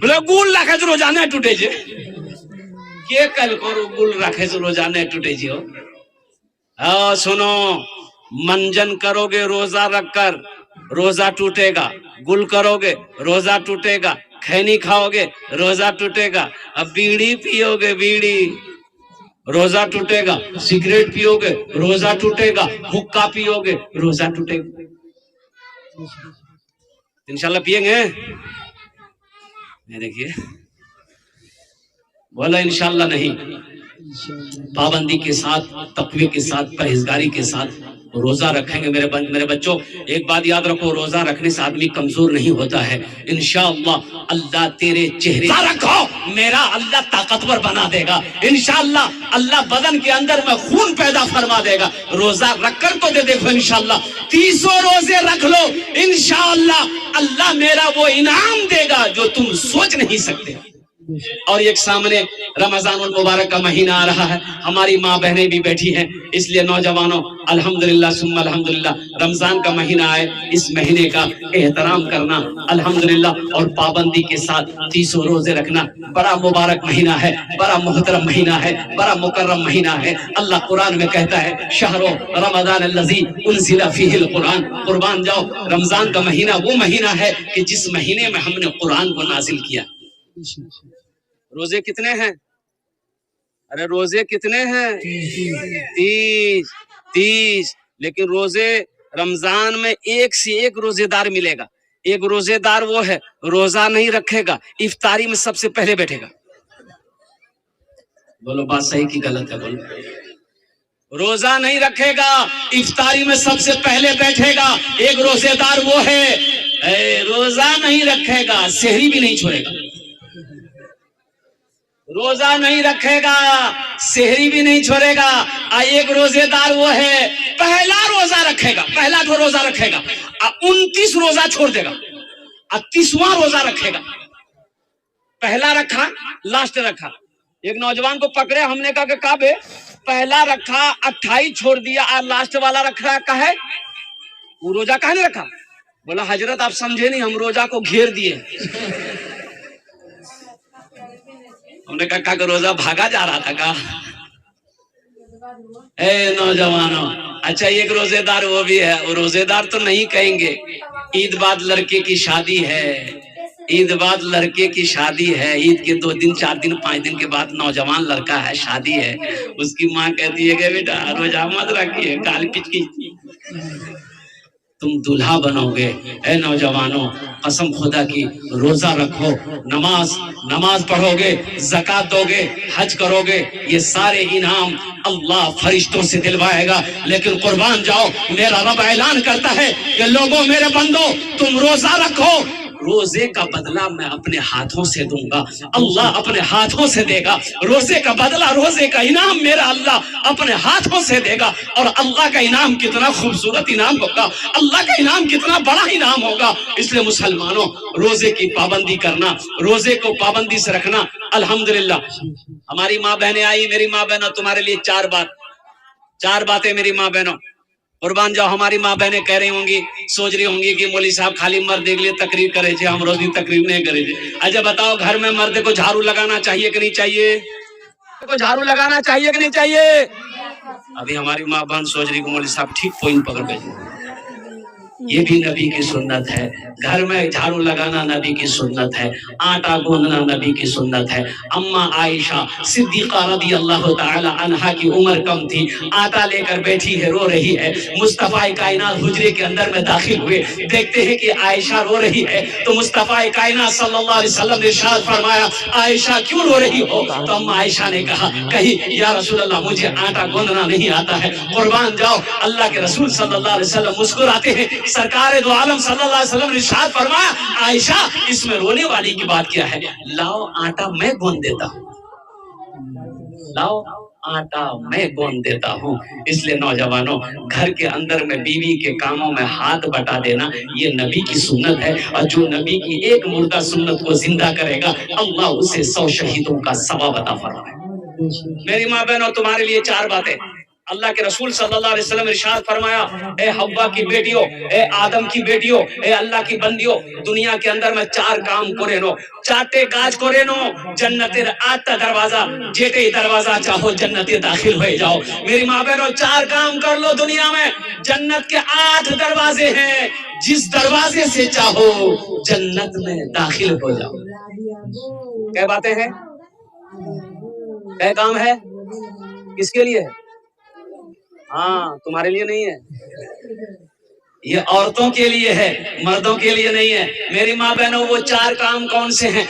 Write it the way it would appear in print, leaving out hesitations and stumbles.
बोले गुल रखे तो रोजाना टूटे जे के कल करो गुल रखे तो रोजाना टूटे जे हो। सुनो, मंजन करोगे रोजा रखकर रोजा टूटेगा, गुल करोगे रोजा टूटेगा, खैनी खाओगे रोजा टूटेगा, अब बीड़ी पियोगे बीड़ी रोजा टूटेगा, सिगरेट पियोगे रोजा टूटेगा, हुक्का पियोगे रोजा टूटेगा। इंशाल्लाह पिएंगे? देखिए बोला इंशाल्लाह नहीं, पाबंदी के साथ, तकवे के साथ, परहेजगारी के साथ रोजा रखेंगे। मेरे बच्चों, एक बात याद रखो, रोजा रखने से आदमी कमजोर नहीं होता है। इंशाअल्लाह अल्लाह तेरे चेहरे रखो, मेरा अल्लाह ताकतवर बना देगा। इंशाअल्लाह अल्लाह बदन के अंदर में खून पैदा फरमा देगा। रोजा रखकर तो दे देखो इंशाअल्लाह, 30 रोजे रख लो, इंशाअल्लाह अल्लाह मेरा वो इनाम देगा जो तुम सोच नहीं सकते। और एक सामने रमजानुल मुबारक का महीना आ रहा है, हमारी माँ बहनें भी बैठी हैं, इसलिए नौजवानों अल्हम्दुलिल्लाह सुम्मा अल्हम्दुलिल्लाह, रमजान का महीना आए, इस महीने का एहतराम करना अल्हम्दुलिल्लाह, और पाबंदी के साथ 30 रोजे रखना। बड़ा मुबारक महीना है, बड़ा मुहतरम महीना है, बड़ा मुकर्रम महीना है। अल्लाह कुरान में कहता है शहरो रमजान अल्लज़ी उनज़िला फ़ीहिल कुरान, कुर्बान जाओ, रमजान का महीना वो महीना है कि जिस महीने में हमने कुरान को नाजिल किया। रोजे कितने हैं? अरे रोजे कितने हैं? 30। लेकिन रोजे रमजान में एक से एक रोजेदार मिलेगा। एक रोजेदार वो है रोजा नहीं रखेगा, इफ्तारी में सबसे पहले बैठेगा। बोलो बात सही की गलत है? बोलो। रोजा नहीं रखेगा, इफ्तारी में सबसे पहले बैठेगा, एक रोजेदार वो है। रोजा नहीं रखेगा, सेहरी भी नहीं छोड़ेगा। रोजा नहीं रखेगा, सेहरी भी नहीं छोड़ेगा। एक रोजेदार वो है पहला रोजा रखेगा, पहला तो रोजा रखेगा, 29 रोजा छोड़ देगा, 30वां रोजा रखेगा। पहला रखा, लास्ट रखा। एक नौजवान को पकड़े, हमने कहा कि काबे पहला रखा, 28 छोड़ दिया, और लास्ट वाला रख रहा का है, वो रोजा कहा नहीं रखा? बोला हजरत आप समझे नहीं, हम रोजा को घेर दिए। हमने कहा कि रोजा भागा जा रहा था का? नौजवानों, अच्छा एक रोजेदार वो भी है, वो रोजेदार तो नहीं कहेंगे, ईद बाद लड़के की शादी है, ईद बाद लड़के की शादी है, ईद के 2 दिन 4 दिन 5 दिन के बाद नौजवान लड़का है, शादी है, उसकी माँ कहती है कि बेटा रोजा मत रखिए, काल किचकी तुम दूल्हा बनोगे। ए नौजवानों, कसम खुदा की रोजा रखो, नमाज पढ़ोगे, ज़कात दोगे, हज करोगे, ये सारे इनाम अल्लाह फरिश्तों से दिलवाएगा। लेकिन कुर्बान जाओ, मेरा रब ऐलान करता है कि लोगों, मेरे बंदो, तुम रोजा रखो, रोजे का बदला मैं अपने हाथों से दूंगा। अल्लाह अपने हाथों से देगा रोजे का बदला, रोजे का इनाम मेरा अल्लाह अपने हाथों से देगा। और अल्लाह का इनाम कितना खूबसूरत इनाम होगा, अल्लाह का इनाम कितना बड़ा इनाम होगा। इसलिए मुसलमानों, रोजे की पाबंदी करना, रोजे को पाबंदी से रखना। अल्हम्दुलिल्लाह हमारी माँ बहनें आई। मेरी माँ बहनों, तुम्हारे लिए 4 बातें मेरी माँ बहनों, कुर्बान जाओ। हमारी माँ बहनें कह रही होंगी, सोच रही होंगी कि मौलवी साहब खाली मर्द के लिए तकरीर करे थे, हम रोज तकरीर नहीं करे थे। अच्छा बताओ, घर में मर्द को झाड़ू लगाना चाहिए कि नहीं चाहिए? को झाड़ू लगाना चाहिए कि नहीं चाहिए? अभी हमारी माँ बहन सोच रही मौलवी साहब ठीक पॉइंट पकड़ गए। ये भी नबी की सुन्नत है, घर में झाड़ू लगाना नबी की सुन्नत है, आटा गूंदना नबी की सुन्नत है। अम्मा आयशा सिद्दीका रज़ी अल्लाह ताला अन्हा की उम्र कम थी, आटा लेकर बैठी है, रो रही है। मुस्तफा कायनात हुजरे के अंदर में दाखिल हुए, देखते हैं कि आयशा रो रही है, तो मुस्तफा कायनात सल्लल्लाहु अलैहि वसल्लम ने इरशाद फरमाया, आयशा क्यों रो रही हो? तो अम्मा आयशा ने कहा, कही या रसूल अल्लाह, मुझे आटा गूंदना नहीं आता है। कुर्बान जाओ, अल्लाह के रसूल सल्लल्लाहु अलैहि वसल्लम मुस्कुराते हैं। सरकार दो आलम सल्लल्लाहु अलैहि वसल्लम ने इरशाद फरमाया, आयशा इसमें रोने वाली की बात क्या है? लाओ आटा मैं गूंद देता हूँ, लाओ आटा मैं गूंद देता हूँ। इसलिए नौजवानों, घर के अंदर में बीवी के कामों में हाथ बटा देना ये नबी की सुन्नत है। और जो नबी की एक मुर्दा सुन्नत को जिंदा करेगा, अल्लाह उसे 100 शहीदों का सवाब अता फरमाए। मेरी माँ बहनों, तुम्हारे लिए 4 बातें, اللہ کے رسول صلی اللہ علیہ وسلم ارشاد فرمایا، اے حوا کی بیٹیوں، اے آدم کی بیٹیوں، اے اللہ کی بندیوں، دنیا کے اندر میں 4 کام کرے نو، 4 کاج کرے نو جنتر آتا دروازہ جیتے دروازہ چاہو جنت داخل ہوئے جاؤ۔ میری ماں بہنوں 4 کام کر لو دنیا میں، جنت کے 8 دروازے ہیں، جس دروازے سے چاہو جنت میں داخل ہو جاؤ۔ کیا باتیں ہیں؟ کیا کام ہے؟ کس کے لیے ہے؟ ہاں تمہارے لیے نہیں ہے، یہ عورتوں کے لیے ہے، مردوں کے لیے نہیں ہے۔ میری ماں بہنوں وہ 4 کام کون سے ہیں؟